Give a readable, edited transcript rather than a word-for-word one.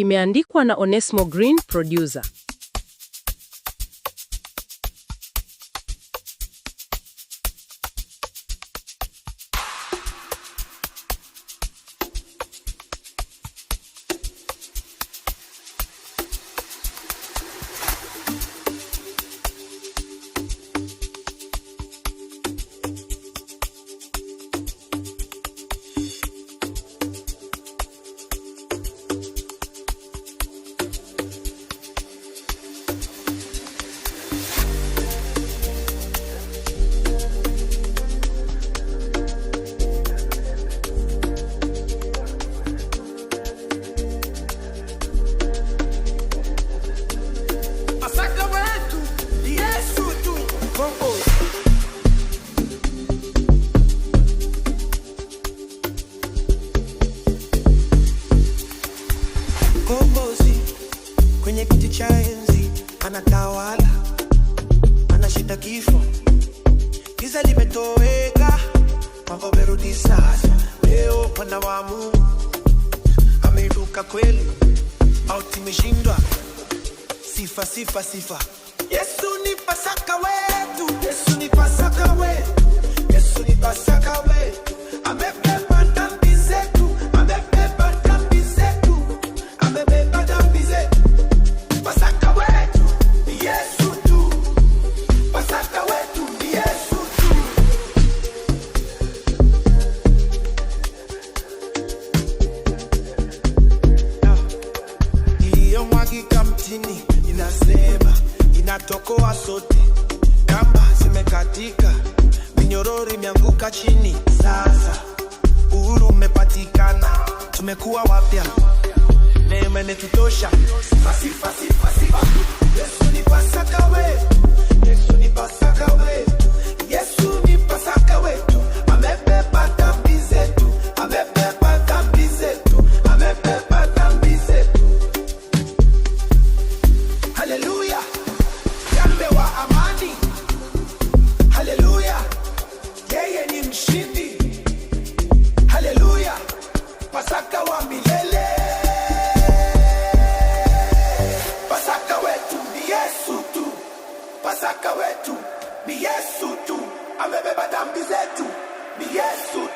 Imeandikwa na Onesmo Green, producer. Kombozi kwenye kiti cha enzi anatawala, anashinda kifo, giza limetoweka, mambo yamerudi sasa. Leo mwana wa Mungu ameinuka kweli, mauti imeshindwa. Sifa, sifa, sifa. Yesu ni Pasaka wetu, Yesu ni Pasaka wetu, Yesu ni Pasaka wetu. Amebeba dhambi zetu, amebeba dhambi zetu, amebeba dhambi zetu. Pasaka wetu ni Yesu tu, Pasaka wetu ni Yesu tu. Iliyomwagika mtini inasema, inatokoa sote. Kamba zimekatika, minyororo imeanguka chini. Sasa uhuru umepatikana, tumekuwa wapya, neema inatutosha. Sifa, sifa, sifa, sifa. Yesu ni Pasaka wetu, Yesu ni Pasaka wetu, Yesu ni Pasaka wetu. Amebeba dhambi zetu, amebeba dhambi zetu, amebeba dhambi zetu. Haleluya, Mfalme wa amani. Haleluya, yeye ni mshindi. Haleluya, Pasaka wa milele. Pasaka wetu ni Yesu tu, Pasaka wetu ni Yesu tu. Amebeba dhambi zetu, ni Yesu